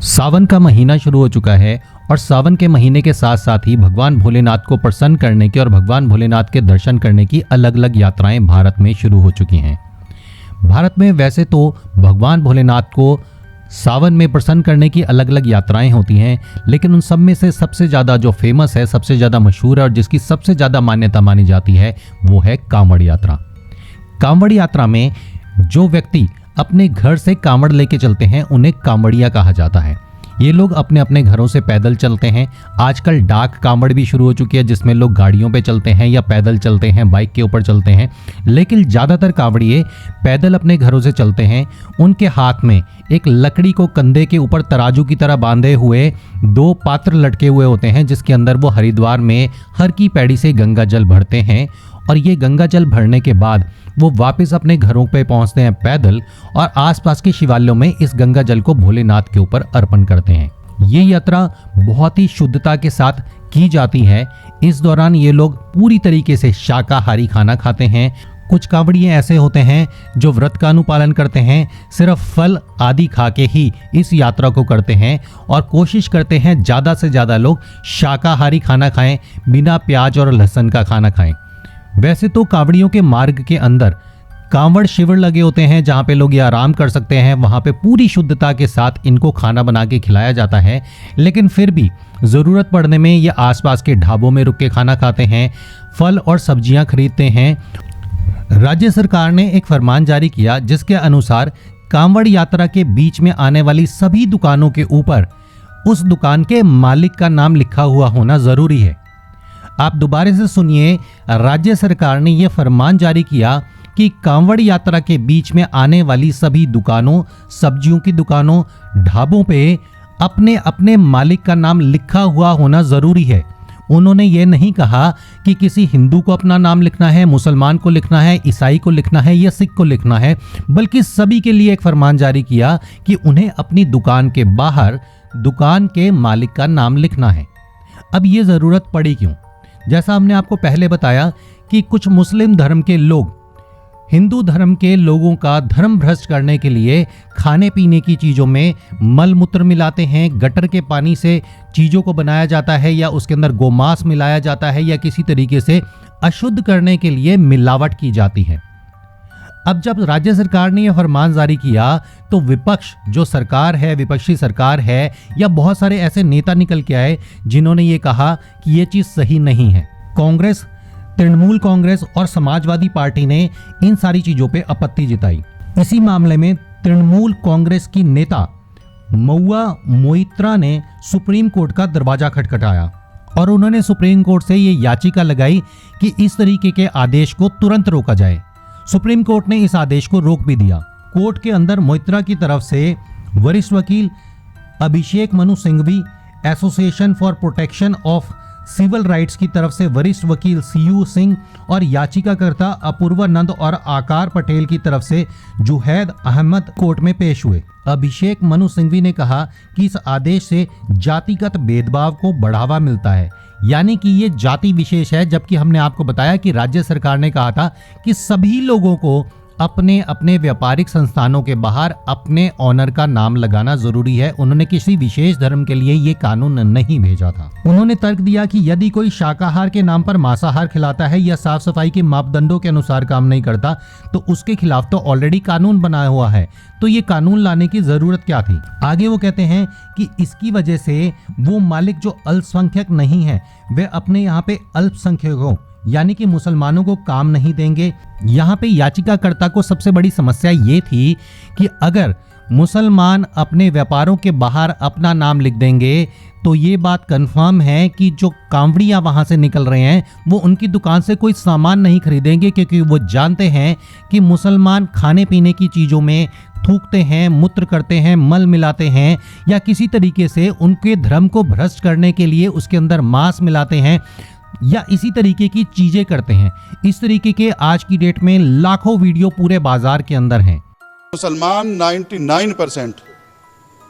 सावन का महीना शुरू हो चुका है और सावन के महीने के साथ साथ ही भगवान भोलेनाथ को प्रसन्न करने की और भगवान भोलेनाथ के दर्शन करने की अलग अलग यात्राएं भारत में शुरू हो चुकी हैं। भारत में वैसे तो भगवान भोलेनाथ को सावन में प्रसन्न करने की अलग अलग यात्राएं होती हैं, लेकिन उन सब में से सबसे ज़्यादा जो फेमस है, सबसे ज़्यादा मशहूर है और जिसकी सबसे ज़्यादा मान्यता मानी जाती है वो है कांवड़ यात्रा। कांवड़ यात्रा में जो व्यक्ति अपने घर से कांवड़ लेके चलते हैं उन्हें कांवड़िया कहा जाता है। ये लोग अपने अपने घरों से पैदल चलते हैं। आजकल डाक कांवड़ भी शुरू हो चुकी है जिसमें लोग गाड़ियों पे चलते हैं या पैदल चलते हैं, बाइक के ऊपर चलते हैं, लेकिन ज़्यादातर कांवड़िए पैदल अपने घरों से चलते हैं। उनके हाथ में एक लकड़ी को कंधे के ऊपर तराजू की तरह बांधे हुए 2 पात्र लटके हुए होते हैं जिसके अंदर वो हरिद्वार में हर की पैड़ी से गंगा जल भरते हैं और ये गंगा जल भरने के बाद वो वापस अपने घरों पे पहुंचते हैं पैदल और आसपास के शिवालयों में इस गंगा जल को भोलेनाथ के ऊपर अर्पण करते हैं। ये यात्रा बहुत ही शुद्धता के साथ की जाती है। इस दौरान ये लोग पूरी तरीके से शाकाहारी खाना खाते हैं। कुछ कांवड़िए ऐसे होते हैं जो व्रत का अनुपालन करते हैं, सिर्फ फल आदि खा के ही इस यात्रा को करते हैं और कोशिश करते हैं ज़्यादा से ज़्यादा लोग शाकाहारी खाना खाएं, बिना प्याज और लहसुन का खाना खाएं। वैसे तो कांवड़ियों के मार्ग के अंदर कांवड़ शिविर लगे होते हैं जहां पे लोग ये आराम कर सकते हैं। वहां पे पूरी शुद्धता के साथ इनको खाना बना के खिलाया जाता है, लेकिन फिर भी ज़रूरत पड़ने में ये आसपास के ढाबों में रुक के खाना खाते हैं, फल और सब्जियां खरीदते हैं। राज्य सरकार ने एक फरमान जारी किया जिसके अनुसार कांवड़ यात्रा के बीच में आने वाली सभी दुकानों के ऊपर उस दुकान के मालिक का नाम लिखा हुआ होना ज़रूरी है। आप दोबारा से सुनिए, राज्य सरकार ने यह फरमान जारी किया कि कांवड़ यात्रा के बीच में आने वाली सभी दुकानों, सब्जियों की दुकानों, ढाबों पे अपने अपने मालिक का नाम लिखा हुआ होना ज़रूरी है। उन्होंने ये नहीं कहा कि किसी हिंदू को अपना नाम लिखना है, मुसलमान को लिखना है, ईसाई को लिखना है या सिख को लिखना है, बल्कि सभी के लिए एक फरमान जारी किया कि उन्हें अपनी दुकान के बाहर दुकान के मालिक का नाम लिखना है। अब ये ज़रूरत पड़ी क्यों? जैसा हमने आपको पहले बताया कि कुछ मुस्लिम धर्म के लोग हिंदू धर्म के लोगों का धर्म भ्रष्ट करने के लिए खाने पीने की चीज़ों में मल मूत्र मिलाते हैं, गटर के पानी से चीज़ों को बनाया जाता है या उसके अंदर गोमांस मिलाया जाता है या किसी तरीके से अशुद्ध करने के लिए मिलावट की जाती है। अब जब राज्य सरकार ने यह फरमान जारी किया तो विपक्ष जो सरकार है, विपक्षी सरकार है, या बहुत सारे ऐसे नेता निकल के आए जिन्होंने ये कहा कि ये चीज़ सही नहीं है। कांग्रेस, तृणमूल कांग्रेस और समाजवादी पार्टी ने इन सारी चीज़ों पे आपत्ति जताई। इसी मामले में तृणमूल कांग्रेस की नेता महुआ मोइत्रा ने सुप्रीम कोर्ट का दरवाजा खटखटाया और उन्होंने सुप्रीम कोर्ट से ये याचिका लगाई कि इस तरीके के आदेश को तुरंत रोका जाए। सुप्रीम कोर्ट ने इस आदेश को रोक भी दिया। कोर्ट के अंदर मोइत्रा की तरफ से वरिष्ठ वकील Abhishek Manu Singhvi, association for protection of civil rights की तरफ से वरिष्ठ वकील सीयू सिंह और याचिकाकर्ता अपूर्वानंद और आकार पटेल की तरफ से जुहैद अहमद कोर्ट में पेश हुए। अभिषेक मनु सिंघवी ने कहा कि इस आदेश से जातिगत भेदभाव को बढ़ावा मिलता है, यानी कि ये जाति विशेष है, जबकि हमने आपको बताया कि राज्य सरकार ने कहा था कि सभी लोगों को अपने अपने व्यापारिक संस्थानों के बाहर अपने ऑनर का नाम लगाना जरूरी है। उन्होंने किसी विशेष धर्म के लिए ये कानून नहीं भेजा था। उन्होंने तर्क दिया कि यदि कोई शाकाहार के नाम पर मांसाहार खिलाता है या साफ सफाई के मापदंडों के अनुसार काम नहीं करता तो उसके खिलाफ तो ऑलरेडी कानून बनाया हुआ है, तो ये कानून लाने की जरूरत क्या थी। आगे वो कहते हैं कि इसकी वजह से वो मालिक जो अल्पसंख्यक नहीं है वे अपने यहाँ पे अल्पसंख्यकों यानी कि मुसलमानों को काम नहीं देंगे। यहाँ पे याचिकाकर्ता को सबसे बड़ी समस्या ये थी कि अगर मुसलमान अपने व्यापारों के बाहर अपना नाम लिख देंगे तो ये बात कंफर्म है कि जो कांवड़ियाँ वहाँ से निकल रहे हैं वो उनकी दुकान से कोई सामान नहीं खरीदेंगे, क्योंकि वो जानते हैं कि मुसलमान खाने पीने की चीज़ों में थूकते हैं, मूत्र करते हैं, मल मिलाते हैं या किसी तरीके से उनके धर्म को भ्रष्ट करने के लिए उसके अंदर मांस मिलाते हैं या इसी तरीके की चीजें करते हैं। इस तरीके के आज की डेट में लाखों वीडियो पूरे बाजार के अंदर हैं। मुसलमान 99%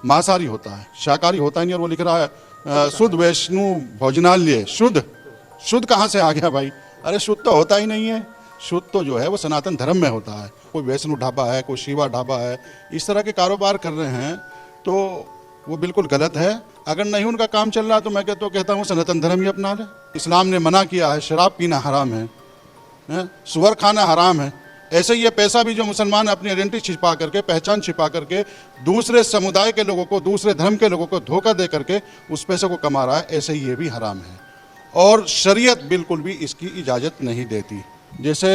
मांसाहारी होता है, शाकाहारी होता ही नहीं। और वो लिख रहा है शुद्ध वैष्णु भोजनालय। शुद्ध कहाँ से आ गया भाई? अरे शुद्ध तो होता ही नहीं है। शुद्ध तो जो है वो सनातन धर्म में होता है। कोई वैष्णु ढाबा है, कोई शिवा ढाबा है, इस तरह के कारोबार कर रहे हैं तो वो बिल्कुल गलत है। अगर नहीं उनका काम चल रहा तो मैं कहता हूँ सनातन धर्म ही अपना ले। इस्लाम ने मना किया है, शराब पीना हराम है, सुअर खाना हराम है। ऐसे ही ये पैसा भी जो मुसलमान अपनी आइडेंटिटी छिपा करके, पहचान छिपा करके दूसरे समुदाय के लोगों को, दूसरे धर्म के लोगों को धोखा दे करके उस पैसे को कमा रहा है, ऐसे ही ये भी हराम है और शरीयत बिल्कुल भी इसकी इजाज़त नहीं देती। जैसे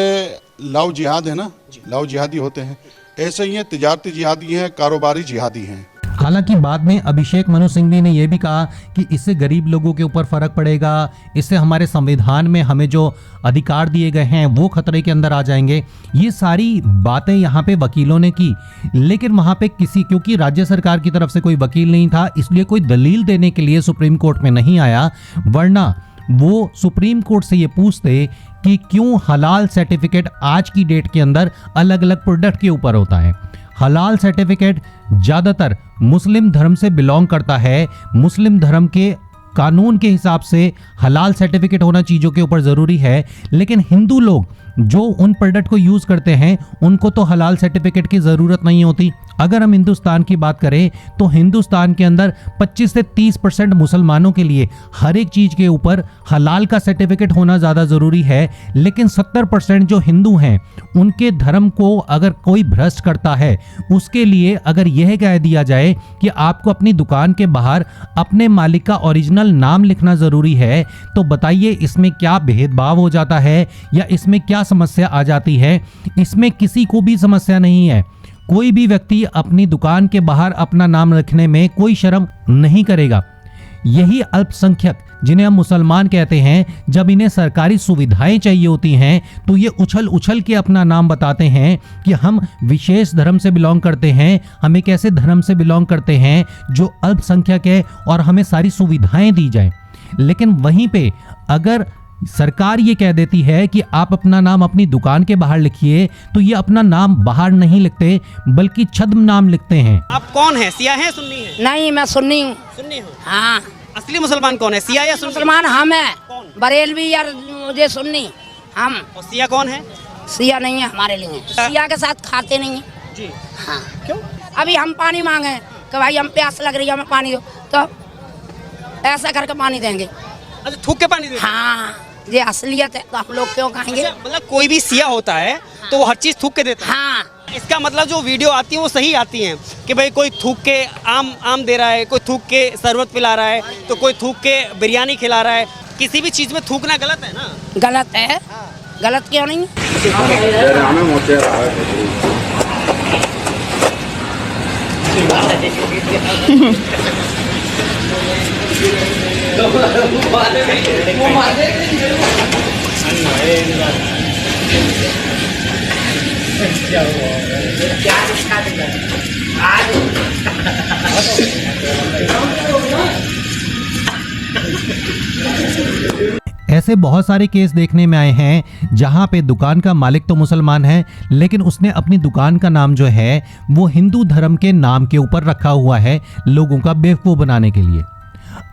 लव जिहाद है ना, लव जिहादी होते हैं, ऐसे ही तिजारती जिहादी हैं, कारोबारी जिहादी हैं। हालांकि बाद में अभिषेक मनु सिंघवी ने यह भी कहा कि इससे गरीब लोगों के ऊपर फर्क पड़ेगा, इससे हमारे संविधान में हमें जो अधिकार दिए गए हैं वो खतरे के अंदर आ जाएंगे। ये सारी बातें यहाँ पे वकीलों ने की, लेकिन वहाँ पे क्योंकि राज्य सरकार की तरफ से कोई वकील नहीं था, इसलिए कोई दलील देने के लिए सुप्रीम कोर्ट में नहीं आया, वरना वो सुप्रीम कोर्ट से ये पूछते कि क्यों हलाल सर्टिफिकेट आज की डेट के अंदर अलग अलग प्रोडक्ट के ऊपर होता है। हलाल सर्टिफिकेट ज़्यादातर मुस्लिम धर्म से बिलोंग करता है। मुस्लिम धर्म के कानून के हिसाब से हलाल सर्टिफिकेट होना चीज़ों के ऊपर ज़रूरी है, लेकिन हिंदू लोग जो उन प्रोडक्ट को यूज़ करते हैं उनको तो हलाल सर्टिफिकेट की ज़रूरत नहीं होती। अगर हम हिंदुस्तान की बात करें तो हिंदुस्तान के अंदर 25 से 30% मुसलमानों के लिए हर एक चीज़ के ऊपर हलाल का सर्टिफिकेट होना ज़्यादा ज़रूरी है, लेकिन 70% जो हिंदू हैं उनके धर्म को अगर कोई भ्रष्ट करता है, उसके लिए अगर यह कह दिया जाए कि आपको अपनी दुकान के बाहर अपने मालिक का ओरिजिनल नाम लिखना ज़रूरी है, तो बताइए इसमें क्या भेदभाव हो जाता है या इसमें क्या समस्या आ जाती है। इसमें किसी को भी समस्या नहीं है। कोई भी व्यक्ति अपनी दुकान के बाहर अपना नाम रखने में कोई शर्म नहीं करेगा। यही अल्पसंख्यक जिन्हें हम मुसलमान कहते हैं, जब इन्हें सरकारी सुविधाएं चाहिए होती हैं तो ये उछल उछल के अपना नाम बताते हैं कि हम विशेष धर्म से बिलोंग करते हैं, हम एक ऐसे धर्म से बिलोंग करते हैं जो अल्पसंख्यक है और हमें सारी सुविधाएं दी जाएं। लेकिन वहीं पे अगर सरकार ये कह देती है कि आप अपना नाम अपनी दुकान के बाहर लिखिए, तो ये अपना नाम बाहर नहीं लिखते बल्कि छद्म नाम लिखते हैं। आप कौन है, सिया है सुन्नी है? नहीं, मैं सुन्नी हूँ। सुन्नी हो? हाँ। असली मुसलमान कौन है, सिया या सुन्नी? मुसलमान हम है, कौन? बरेलवी या मुझे सुन्नी हम। और सिया कौन है? सिया नहीं है हमारे लिए, सिया के साथ खाते नहीं है जी। हाँ। क्यों? अभी हम पानी मांगे कि भाई हम प्यास लग रही है, हमें पानी दो, तो ऐसा करके पानी देंगे। अच्छा, थूक के पानी देते हैं? हाँ, ये असलियत है तो हम लोग क्यों खाएंगे? अच्छा, मतलब कोई भी सिया होता है तो वो हर चीज थूक के देता है। हाँ। इसका मतलब जो वीडियो आती है वो सही आती हैं कि भाई कोई थूक के आम दे रहा है, कोई थूक के शरबत पिला रहा है, तो कोई थूक के बिरयानी खिला रहा है। किसी भी चीज में थूकना गलत है ना? गलत है। गलत क्यों नहीं? ऐसे बहुत सारे केस देखने में आए हैं जहां पे दुकान का मालिक तो मुसलमान है, लेकिन उसने अपनी दुकान का नाम जो है वो हिंदू धर्म के नाम के ऊपर रखा हुआ है लोगों का बेवकूफ़ बनाने के लिए।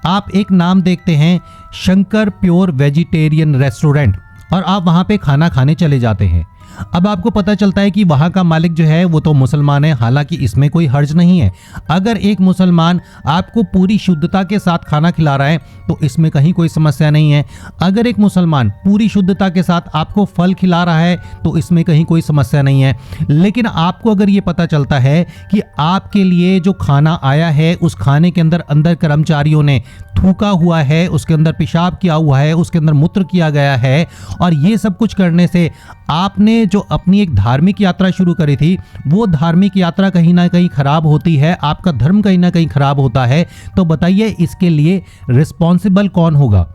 आप एक नाम देखते हैं शंकर प्योर वेजिटेरियन रेस्टोरेंट और आप वहां पे खाना खाने चले जाते हैं। अब आपको पता चलता है कि वहाँ का मालिक जो है वो तो मुसलमान है, हालांकि इसमें कोई हर्ज नहीं है। अगर एक मुसलमान आपको पूरी शुद्धता के साथ खाना खिला रहा है तो इसमें कहीं कोई समस्या नहीं है। अगर एक मुसलमान पूरी शुद्धता के साथ आपको फल खिला रहा है तो इसमें कहीं कोई समस्या नहीं है। लेकिन आपको अगर ये पता चलता है कि आपके लिए जो खाना आया है उस खाने के अंदर कर्मचारियों ने थूका हुआ है, उसके अंदर पेशाब किया हुआ है, उसके अंदर मूत्र किया गया है, और ये सब कुछ करने से आपने जो अपनी एक धार्मिक यात्रा शुरू करी थी वो धार्मिक यात्रा कहीं ना कहीं खराब होती है, आपका धर्म कहीं ना कहीं खराब होता है, तो बताइए इसके लिए रिस्पॉन्सिबल कौन होगा?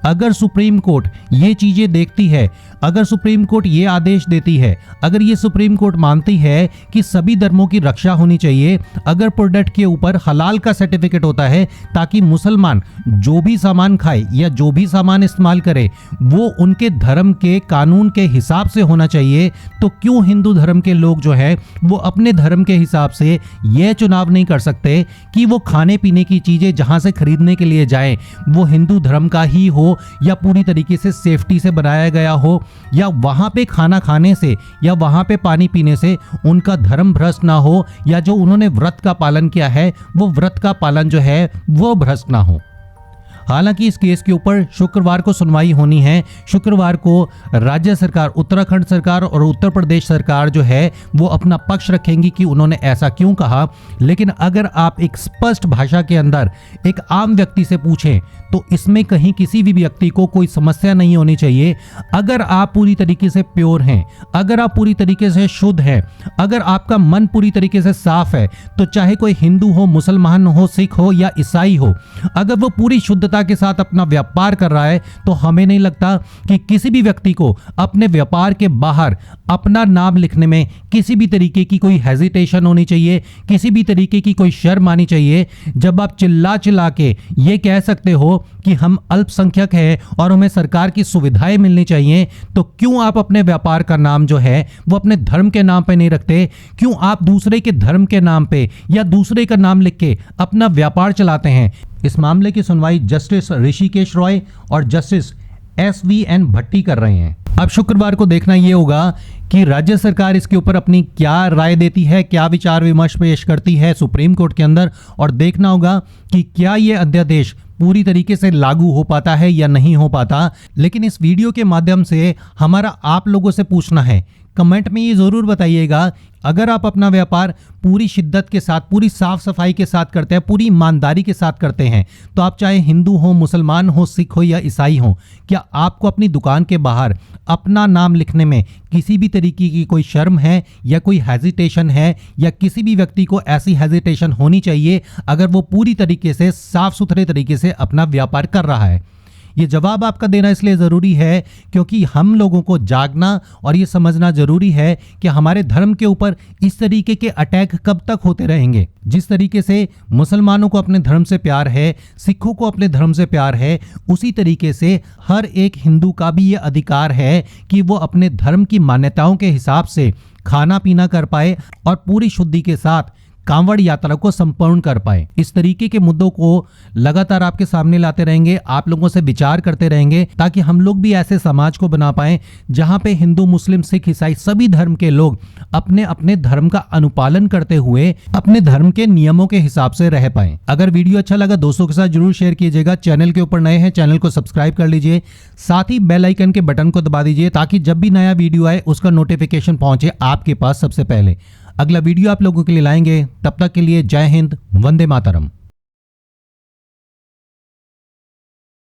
अगर सुप्रीम कोर्ट ये चीज़ें देखती है, अगर सुप्रीम कोर्ट ये आदेश देती है, अगर ये सुप्रीम कोर्ट मानती है कि सभी धर्मों की रक्षा होनी चाहिए, अगर प्रोडक्ट के ऊपर हलाल का सर्टिफिकेट होता है ताकि मुसलमान जो भी सामान खाए या जो भी सामान इस्तेमाल करे वो उनके धर्म के कानून के हिसाब से होना चाहिए, तो क्यों हिंदू धर्म के लोग जो है वो अपने धर्म के हिसाब से यह चुनाव नहीं कर सकते कि वो खाने पीने की चीज़ें जहाँ से खरीदने के लिए जाएं वो हिंदू धर्म का ही हो या पूरी तरीके से सेफ्टी से बनाया गया हो, या वहाँ पे खाना खाने से या वहाँ पे पानी पीने से उनका धर्म भ्रष्ट ना हो, या जो उन्होंने व्रत का पालन किया है वो व्रत का पालन जो है वो भ्रष्ट ना हो। हालांकि इस केस के ऊपर शुक्रवार को सुनवाई होनी है। शुक्रवार को राज्य सरकार, उत्तराखंड सरकार और उत्तर प्रदेश सरकार जो है वो अपना पक्ष रखेंगी कि उन्होंने ऐसा क्यों कहा। लेकिन अगर आप एक स्पष्ट भाषा के अंदर एक आम व्यक्ति से पूछें तो इसमें कहीं किसी भी व्यक्ति को कोई समस्या नहीं होनी चाहिए। अगर आप पूरी तरीके से प्योर हैं, अगर आप पूरी तरीके से शुद्ध हैं, अगर आपका मन पूरी तरीके से साफ है, तो चाहे कोई हिंदू हो, मुसलमान हो, सिख हो या ईसाई हो, अगर वो पूरी शुद्धता के साथ अपना व्यापार कर रहा है तो हमें नहीं लगता कि किसी भी व्यक्ति को अपने व्यापार के बाहर अपना नाम लिखने में किसी भी तरीके की कोई हेजिटेशन होनी चाहिए, किसी भी तरीके की कोई शर्म आनी चाहिए। जब आप चिल्ला चिल्ला के ये कह सकते हो कि हम अल्पसंख्यक हैं और हमें सरकार की सुविधाएं मिलनी चाहिए, तो क्यों आप अपने व्यापार का नाम जो है वो अपने धर्म के नाम पे नहीं रखते? क्यों आप दूसरे के धर्म के नाम पे या दूसरे का नाम लिख के अपना व्यापार चलाते हैं? इस मामले की सुनवाई जस्टिस ऋषिकेश रॉय और जस्टिस SVN भट्टी कर रहे हैं। अब शुक्रवार को देखना यह होगा कि राज्य सरकार इसके ऊपर अपनी क्या राय देती है, क्या विचार विमर्श पेश करती है सुप्रीम कोर्ट के अंदर, और देखना होगा कि क्या यह अध्यादेश पूरी तरीके से लागू हो पाता है या नहीं हो पाता। लेकिन इस वीडियो के माध्यम से हमारा आप लोगों से पूछना है, कमेंट में ये ज़रूर बताइएगा, अगर आप अपना व्यापार पूरी शिद्दत के साथ, पूरी साफ सफाई के साथ करते हैं, पूरी ईमानदारी के साथ करते हैं, तो आप चाहे हिंदू हो, मुसलमान हो, सिख हो या ईसाई हो, क्या आपको अपनी दुकान के बाहर अपना नाम लिखने में किसी भी तरीके की कोई शर्म है या कोई हेजिटेशन है, या किसी भी व्यक्ति को ऐसी हेजिटेशन होनी चाहिए अगर वो पूरी तरीके से साफ सुथरे तरीके से अपना व्यापार कर रहा है? ये जवाब आपका देना इसलिए ज़रूरी है क्योंकि हम लोगों को जागना और ये समझना ज़रूरी है कि हमारे धर्म के ऊपर इस तरीके के अटैक कब तक होते रहेंगे। जिस तरीके से मुसलमानों को अपने धर्म से प्यार है, सिखों को अपने धर्म से प्यार है, उसी तरीके से हर एक हिंदू का भी ये अधिकार है कि वो अपने धर्म की मान्यताओं के हिसाब से खाना पीना कर पाए और पूरी शुद्धि के साथ कांवड़ यात्रा को संपूर्ण कर पाए। इस तरीके के मुद्दों को लगातार आपके सामने लाते रहेंगे, आप लोगों से विचार करते रहेंगे, ताकि हम लोग भी ऐसे समाज को बना पाएं जहां पे हिंदू, मुस्लिम, सिख, ईसाई सभी धर्म के लोग अपने अपने धर्म का अनुपालन करते हुए अपने धर्म के नियमों के हिसाब से रह पाएं। अगर वीडियो अच्छा लगा दोस्तों के साथ जरूर शेयर कीजिएगा। चैनल के ऊपर नए हैं, चैनल को सब्सक्राइब कर लीजिए, साथ ही बेल आइकन के बटन को दबा दीजिए ताकि जब भी नया वीडियो आए उसका नोटिफिकेशन पहुंचे आपके पास सबसे पहले। अगला वीडियो आप लोगों के लिए लाएंगे, तब तक के लिए जय हिंद, वंदे मातरम।